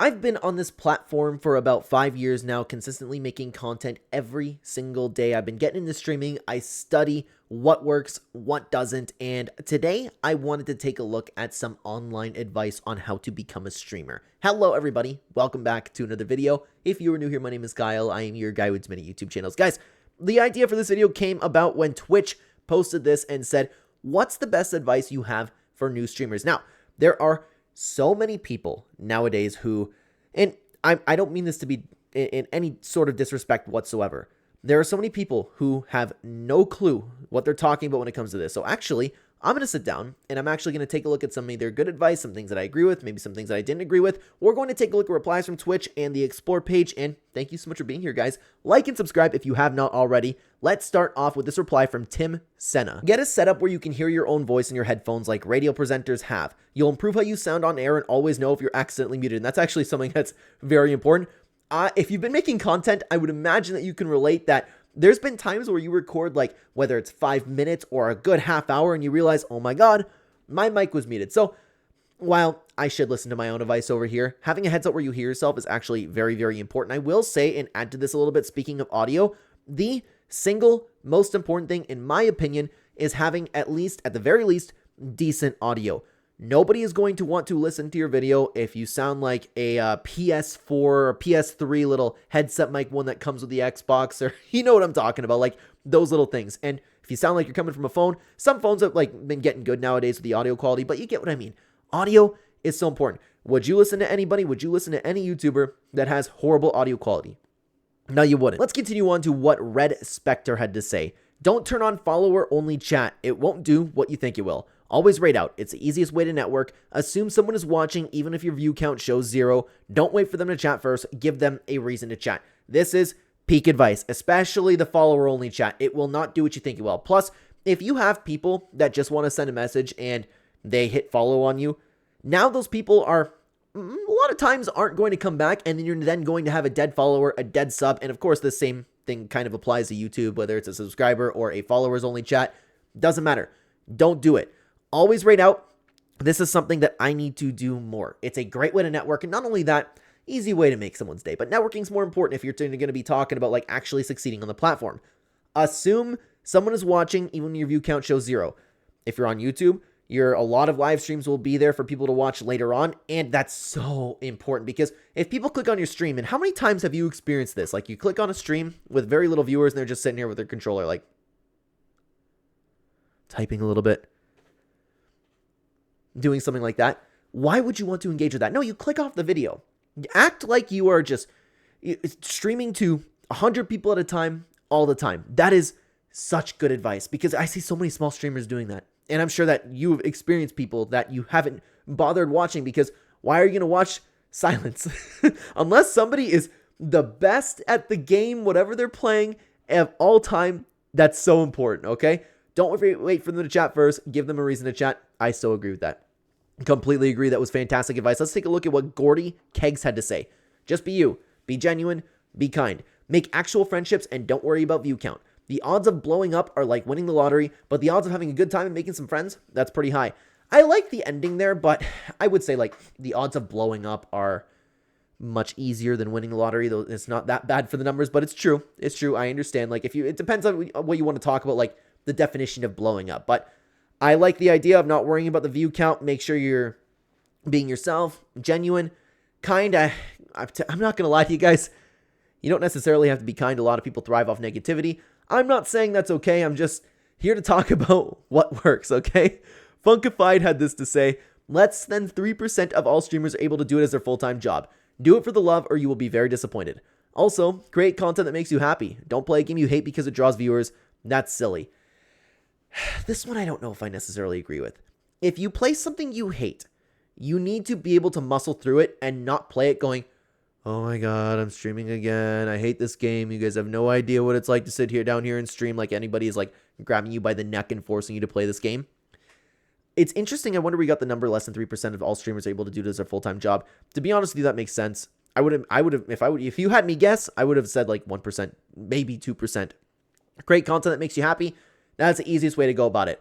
I've been on this platform for about 5 years now, consistently making content every single day. I've been getting into streaming. I study what works, what doesn't, and today I wanted to take a look at some online advice on how to become a streamer. Hello everybody, welcome back to another video. If you are new here, my name is Kyle. I am your guy with many YouTube channels. Guys, the idea for this video came about when Twitch posted this and said, what's the best advice you have for new streamers? Now, there are so many people nowadays who, and I don't mean this to be in any sort of disrespect whatsoever. There are so many people who have no clue what they're talking about when it comes to this. So actually, I'm going to sit down and I'm actually going to take a look at some of their good advice, some things that I agree with, maybe some things that I didn't agree with. We're going to take a look at replies from Twitch and the Explore page. And thank you so much for being here, guys. Like and subscribe if you have not already. Let's start off with this reply from Tim Senna. Get a setup where you can hear your own voice in your headphones like radio presenters have. You'll improve how you sound on air and always know if you're accidentally muted. And that's actually something that's very important. If you've been making content, I would imagine that you can relate that there's been times where you record, like, whether it's 5 minutes or a good half hour, and you realize, oh my god, my mic was muted. So, while I should listen to my own advice over here, having a headset where you hear yourself is actually very, very important. I will say, and add to this a little bit, speaking of audio, the single most important thing, in my opinion, is having at the very least, decent audio. Nobody is going to want to listen to your video if you sound like a PS4 or PS3 little headset mic, one that comes with the Xbox, or you know what I'm talking about, like those little things. And if you sound like you're coming from a phone, some phones have like been getting good nowadays with the audio quality, but you get what I mean. Audio is so important. Would you listen to anybody? Would you listen to any YouTuber that has horrible audio quality? No, you wouldn't. Let's continue on to what Red Spectre had to say. Don't turn on follower-only chat. It won't do what you think it will. Always raid out. It's the easiest way to network. Assume someone is watching even if your view count shows 0. Don't wait for them to chat first. Give them a reason to chat. This is peak advice, especially the follower-only chat. It will not do what you think it will. Plus, if you have people that just want to send a message and they hit follow on you, now those people are, a lot of times, aren't going to come back, and then you're then going to have a dead follower, a dead sub, and of course, the same thing kind of applies to YouTube, whether it's a subscriber or a followers-only chat. Doesn't matter. Don't do it. Always rate out. This is something that I need to do more. It's a great way to network, and not only that, easy way to make someone's day, but networking is more important if you're going to be talking about like actually succeeding on the platform. Assume someone is watching even when your view count shows 0. If you're on YouTube, a lot of live streams will be there for people to watch later on, and that's so important because if people click on your stream, and how many times have you experienced this? Like you click on a stream with very little viewers and they're just sitting here with their controller like typing a little bit, doing something like that. Why would you want to engage with that? No, you click off the video. Act like you are just streaming to 100 people at a time all the time. That is such good advice because I see so many small streamers doing that. And I'm sure that you've experienced people that you haven't bothered watching because why are you going to watch silence? Unless somebody is the best at the game, whatever they're playing of all time, that's so important, okay? Don't wait for them to chat first. Give them a reason to chat. I so agree with that. Completely agree. That was fantastic advice. Let's take a look at what Gordy Kegs had to say. Just be you. Be genuine. Be kind. Make actual friendships and don't worry about view count. The odds of blowing up are like winning the lottery, but the odds of having a good time and making some friends, that's pretty high. I like the ending there, but I would say like the odds of blowing up are much easier than winning the lottery, though it's not that bad for the numbers, but it's true. It's true. I understand. Like it depends on what you want to talk about, like the definition of blowing up, but I like the idea of not worrying about the view count. Make sure you're being yourself, genuine, kind. I'm not going to lie to you guys. You don't necessarily have to be kind. A lot of people thrive off negativity. I'm not saying that's okay. I'm just here to talk about what works, okay? Funkified had this to say, less than 3% of all streamers are able to do it as their full-time job. Do it for the love or you will be very disappointed. Also, create content that makes you happy. Don't play a game you hate because it draws viewers. That's silly. This one I don't know if I necessarily agree with. If you play something you hate, you need to be able to muscle through it and not play it going, oh my god, I'm streaming again. I hate this game. You guys have no idea what it's like to sit down here and stream like anybody is like grabbing you by the neck and forcing you to play this game. It's interesting. I wonder where we got the number less than 3% of all streamers are able to do this as their full-time job. To be honest with you, that makes sense. If you had me guess, I would have said like 1%, maybe 2%. Create content that makes you happy. That's the easiest way to go about it.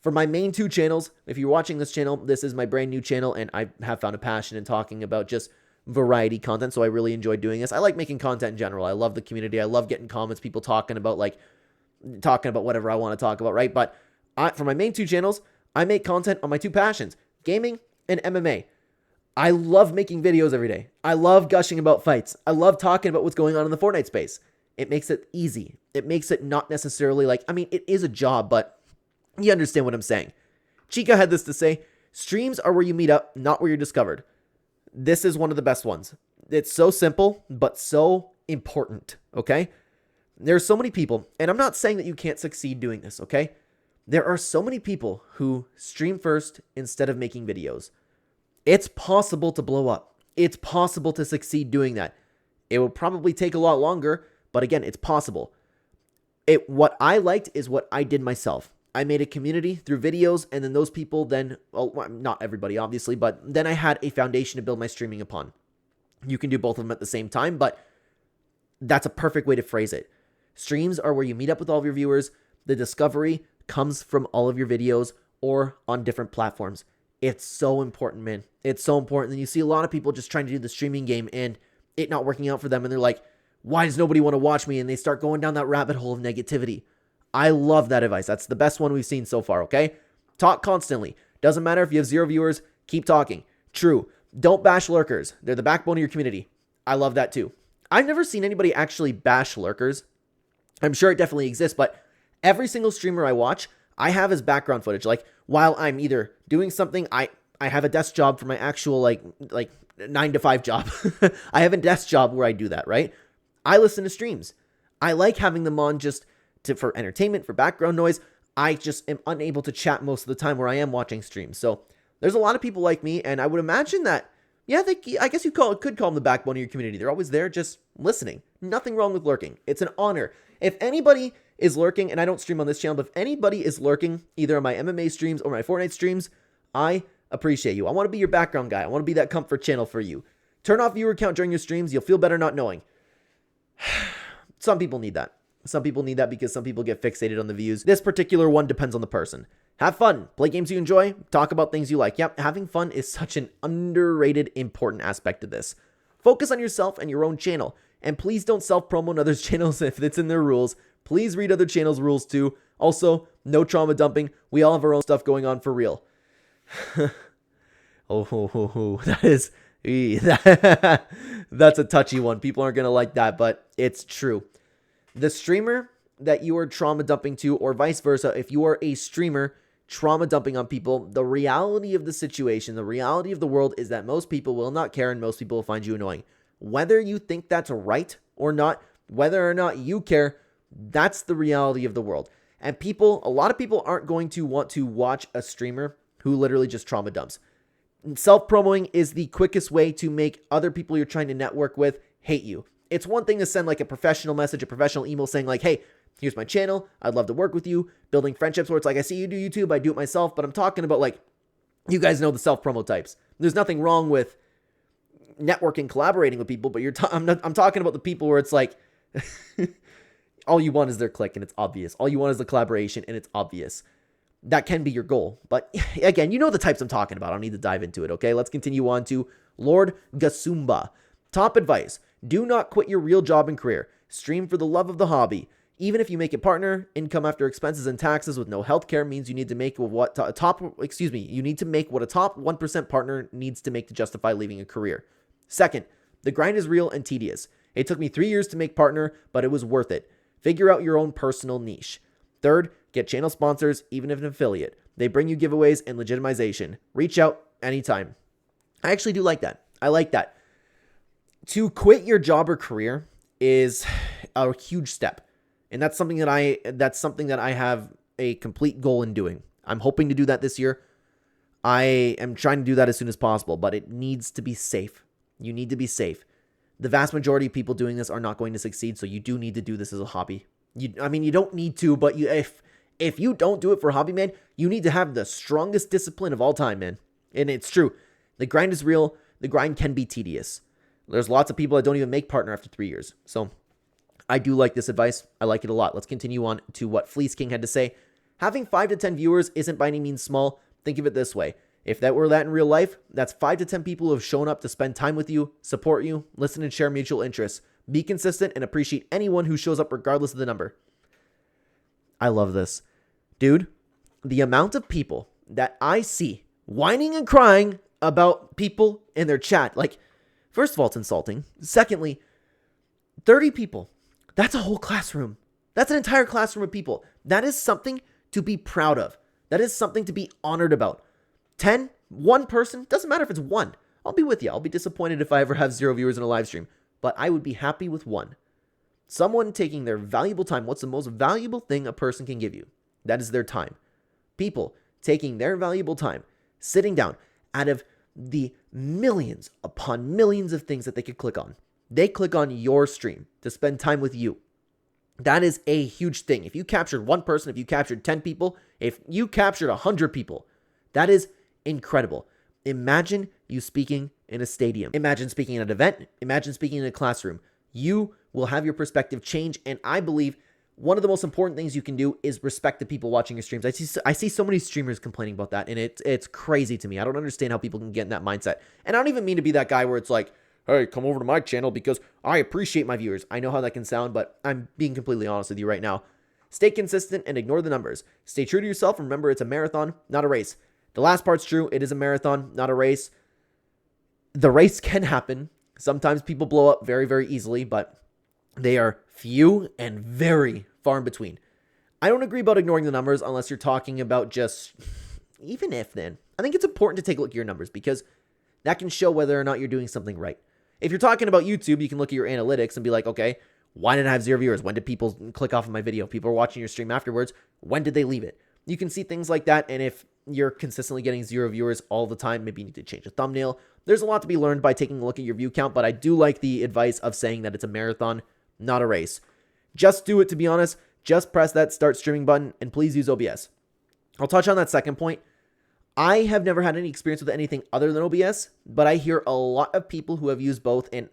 For my main 2 channels, if you're watching this channel, this is my brand new channel, and I have found a passion in talking about just variety content, so I really enjoy doing this. I like making content in general. I love the community. I love getting comments, people talking about whatever I want to talk about, right? But for my main 2 channels, I make content on my 2 passions, gaming and MMA. I love making videos every day. I love gushing about fights. I love talking about what's going on in the Fortnite space. It makes it easy. It makes it not necessarily it is a job, but you understand what I'm saying. Chica had this to say, streams are where you meet up, not where you're discovered. This is one of the best ones. It's so simple, but so important, okay? There are so many people, and I'm not saying that you can't succeed doing this, okay? There are so many people who stream first instead of making videos. It's possible to blow up. It's possible to succeed doing that. It will probably take a lot longer, but again, it's possible. What I liked is what I did myself. I made a community through videos, and then those people then, well, not everybody obviously, but then I had a foundation to build my streaming upon. You can do both of them at the same time, but that's a perfect way to phrase it. Streams are where you meet up with all of your viewers. The discovery comes from all of your videos or on different platforms. It's so important, man. It's so important. And you see a lot of people just trying to do the streaming game and it not working out for them. And they're like, why does nobody want to watch me? And they start going down that rabbit hole of negativity. I love that advice. That's the best one we've seen so far, okay? Talk constantly. Doesn't matter if you have 0 viewers, keep talking. True. Don't bash lurkers. They're the backbone of your community. I love that too. I've never seen anybody actually bash lurkers. I'm sure it definitely exists, but every single streamer I watch, I have as background footage. Like while I'm either doing something, I have a desk job for my actual like 9 to 5 job. I have a desk job where I do that, right? I listen to streams. I like having them on just for entertainment, for background noise. I just am unable to chat most of the time where I am watching streams. So there's a lot of people like me, and I would imagine that, yeah, I guess you could call them the backbone of your community. They're always there just listening. Nothing wrong with lurking. It's an honor. If anybody is lurking, and I don't stream on this channel, but if anybody is lurking either on my MMA streams or my Fortnite streams, I appreciate you. I want to be your background guy. I want to be that comfort channel for you. Turn off viewer count during your streams. You'll feel better not knowing. Some people need that. Some people need that because some people get fixated on the views. This particular one depends on the person. Have fun. Play games you enjoy. Talk about things you like. Yep, having fun is such an underrated, important aspect of this. Focus on yourself and your own channel. And please don't self-promote others' channels if it's in their rules. Please read other channels' rules too. Also, no trauma dumping. We all have our own stuff going on for real. That is... that's a touchy one. People aren't going to like that, but it's true. The streamer that you are trauma dumping to, or vice versa, if you are a streamer trauma dumping on people, the reality of the situation, the reality of the world is that most people will not care and most people will find you annoying. Whether you think that's right or not, whether or not you care, that's the reality of the world. And a lot of people aren't going to want to watch a streamer who literally just trauma dumps. Self-promoting is the quickest way to make other people you're trying to network with hate you. It's one thing to send like a professional message, a professional email saying like, hey, here's my channel. I'd love to work with you. Building friendships where it's like, I see you do YouTube. I do it myself. But I'm talking about like, you guys know the self-promo types. There's nothing wrong with networking, collaborating with people. But I'm talking about the people where it's like, all you want is their click and it's obvious. All you want is the collaboration and it's obvious. That can be your goal. But again, you know the types I'm talking about. I don't need to dive into it, okay? Let's continue on to Lord Gasumba. Top advice. Do not quit your real job and career. Stream for the love of the hobby. Even if you make a partner, income after expenses and taxes with no healthcare means you need to make what a top 1% partner needs to make to justify leaving a career. Second, the grind is real and tedious. It took me 3 years to make partner, but it was worth it. Figure out your own personal niche. Third, get channel sponsors, even if an affiliate. They bring you giveaways and legitimization. Reach out anytime. I actually do like that. I like that. To quit your job or career is a huge step. And that's something that I have a complete goal in doing. I'm hoping to do that this year. I am trying to do that as soon as possible, but it needs to be safe. You need to be safe. The vast majority of people doing this are not going to succeed, so you do need to do this as a hobby. You don't need to, but if you don't do it for a hobby, man, you need to have the strongest discipline of all time, man. And it's true. The grind is real. The grind can be tedious. There's lots of people that don't even make partner after 3 years. So I do like this advice. I like it a lot. Let's continue on to what Fleece King had to say. Having 5 to 10 viewers isn't by any means small. Think of it this way. If that were that in real life, that's 5 to 10 people who have shown up to spend time with you, support you, listen and share mutual interests. Be consistent and appreciate anyone who shows up regardless of the number. I love this. Dude, the amount of people that I see whining and crying about people in their chat, like, first of all, it's insulting. Secondly, 30 people. That's a whole classroom. That's an entire classroom of people. That is something to be proud of. That is something to be honored about. 10, one person, doesn't matter if it's one. I'll be with you. I'll be disappointed if I ever have 0 viewers in a live stream, but I would be happy with one. Someone taking their valuable time. What's the most valuable thing a person can give you? That is their time. People taking their valuable time, sitting down out of the millions upon millions of things that they could click on. They click on your stream to spend time with you. That is a huge thing. If you captured one person, if you captured 10 people, if you captured 100 people, that is incredible. Imagine you speaking in a stadium. Imagine speaking at an event. Imagine speaking in a classroom. You will have your perspective change, and I believe one of the most important things you can do is respect the people watching your streams. I see so many streamers complaining about that, and it's crazy to me. I don't understand how people can get in that mindset. And I don't even mean to be that guy where it's like, hey, come over to my channel because I appreciate my viewers. I know how that can sound, but I'm being completely honest with you right now. Stay consistent and ignore the numbers. Stay true to yourself. Remember, it's a marathon, not a race. The last part's true. It is a marathon, not a race. The race can happen. Sometimes people blow up very, very easily, but they are few and very far in between. I don't agree about ignoring the numbers unless you're talking about just, even if then. I think it's important to take a look at your numbers because that can show whether or not you're doing something right. If you're talking about YouTube, you can look at your analytics and be like, okay, why did I have 0 viewers? When did people click off of my video? People are watching your stream afterwards. When did they leave it? You can see things like that, and if you're consistently getting 0 viewers all the time, maybe you need to change the thumbnail. There's a lot to be learned by taking a look at your view count, but I do like the advice of saying that it's a marathon, not a race. Just do it, to be honest. Just press that start streaming button, and please use OBS. I'll touch on that second point. I have never had any experience with anything other than OBS, but I hear a lot of people who have used both, and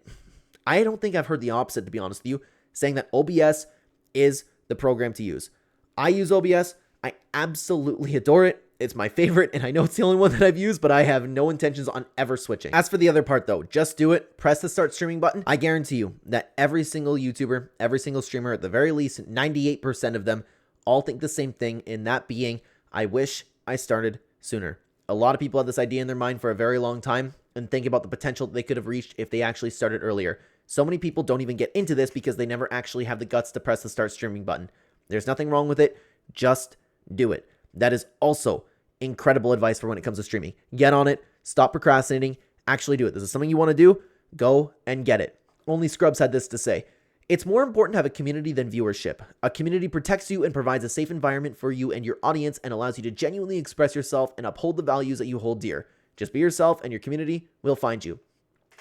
I don't think I've heard the opposite, to be honest with you, saying that OBS is the program to use. I use OBS. I absolutely adore it. It's my favorite, and I know it's the only one that I've used, but I have no intentions on ever switching. As for the other part, though, just do it. Press the start streaming button. I guarantee you that every single YouTuber, every single streamer, at the very least, 98% of them all think the same thing, and that being, I wish I started sooner. A lot of people have this idea in their mind for a very long time and think about the potential that they could have reached if they actually started earlier. So many people don't even get into this because they never actually have the guts to press the start streaming button. There's nothing wrong with it. Just do it. That is also incredible advice for when it comes to streaming. Get on it. Stop procrastinating. Actually do it. This is something you want to do. Go and get it. Only Scrubs had this to say. It's more important to have a community than viewership. A community protects you and provides a safe environment for you and your audience and allows you to genuinely express yourself and uphold the values that you hold dear. Just be yourself and your community will find you.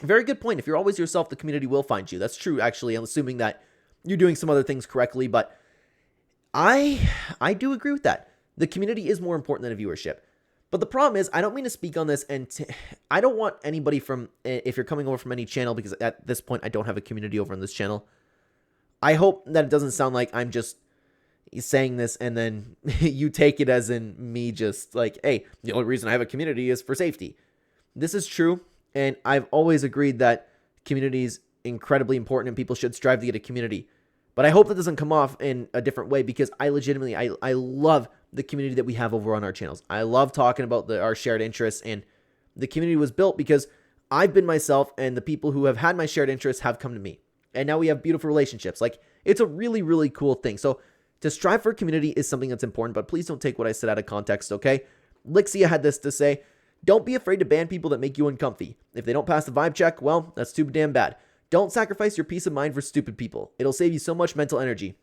Very good point. If you're always yourself, the community will find you. That's true, actually. I'm assuming that you're doing some other things correctly, but I do agree with that. The community is more important than a viewership. But the problem is, I don't mean to speak on this, and I don't want anybody from, if you're coming over from any channel, because at this point, I don't have a community over on this channel. I hope that it doesn't sound like I'm just saying this and then you take it as in me just like, hey, the only reason I have a community is for safety. This is true, and I've always agreed that community is incredibly important and people should strive to get a community. But I hope that doesn't come off in a different way because I legitimately, I love the community that we have over on our channels. I love talking about our shared interests, and the community was built because I've been myself and the people who have had my shared interests have come to me. And now we have beautiful relationships. Like, it's a really, really cool thing. So to strive for a community is something that's important, but please don't take what I said out of context, okay? Lixia had this to say, don't be afraid to ban people that make you uncomfy. If they don't pass the vibe check, well, that's too damn bad. Don't sacrifice your peace of mind for stupid people. It'll save you so much mental energy.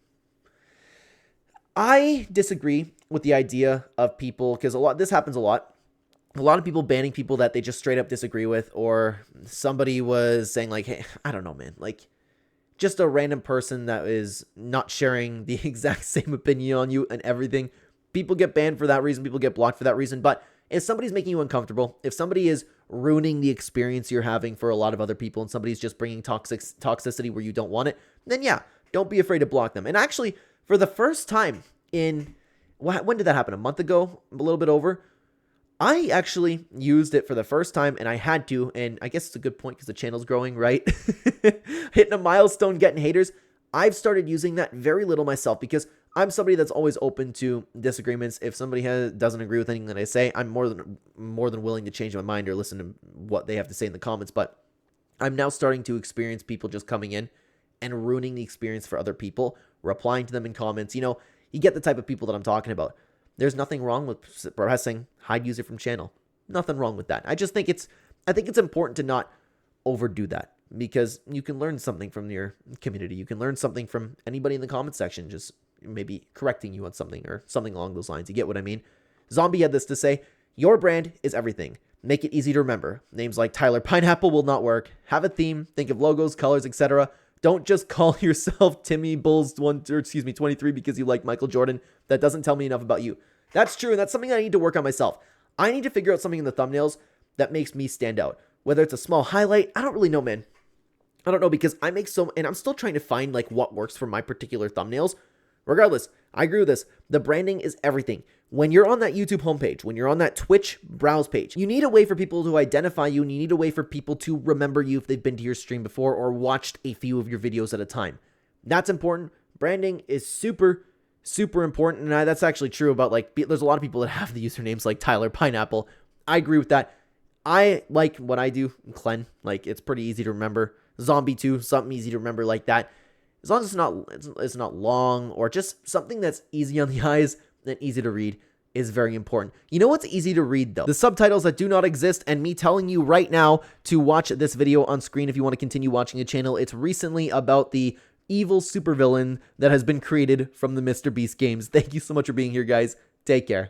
I disagree with the idea of people, because this happens a lot. A lot of people banning people that they just straight up disagree with, or somebody was saying like, hey, I don't know, man, like, just a random person that is not sharing the exact same opinion on you and everything. People get banned for that reason. People get blocked for that reason. But if somebody's making you uncomfortable, if somebody is ruining the experience you're having for a lot of other people and somebody's just bringing toxicity where you don't want it, then yeah, don't be afraid to block them. And actually, for the first time in, when did that happen? A month ago? A little bit over? I actually used it for the first time, and I had to, and I guess it's a good point because the channel's growing, right? Hitting a milestone, getting haters. I've started using that very little myself because I'm somebody that's always open to disagreements. If somebody doesn't agree with anything that I say, I'm more than willing to change my mind or listen to what they have to say in the comments. But I'm now starting to experience people just coming in and ruining the experience for other people, replying to them in comments. You know, you get the type of people that I'm talking about. There's nothing wrong with pressing hide user from channel. Nothing wrong with that. I think it's important to not overdo that because you can learn something from your community. You can learn something from anybody in the comment section, just maybe correcting you on something or something along those lines. You get what I mean? Zombie had this to say: your brand is everything. Make it easy to remember. Names like Tyler Pineapple will not work. Have a theme. Think of logos, colors, etc. Don't just call yourself Timmy Bulls 23 because you like Michael Jordan. That doesn't tell me enough about you. That's true, and that's something I need to work on myself. I need to figure out something in the thumbnails that makes me stand out. Whether it's a small highlight, I don't really know, man. I don't know because I make and I'm still trying to find like what works for my particular thumbnails. Regardless, I agree with this. The branding is everything. When you're on that YouTube homepage, when you're on that Twitch browse page, you need a way for people to identify you, and you need a way for people to remember you if they've been to your stream before or watched a few of your videos at a time. That's important. Branding is super important, and that's actually true about, like, there's a lot of people that have the usernames like Tyler Pineapple. I agree with that. I like what I do, Clen. Like, it's pretty easy to remember. Zombie 2, something easy to remember like that. As long as it's not long or just something that's easy on the eyes and easy to read is very important. You know what's easy to read, though? The subtitles that do not exist, and me telling you right now to watch this video on screen if you want to continue watching the channel. It's recently about the evil supervillain that has been created from the Mr. Beast games. Thank you so much for being here, guys. Take care.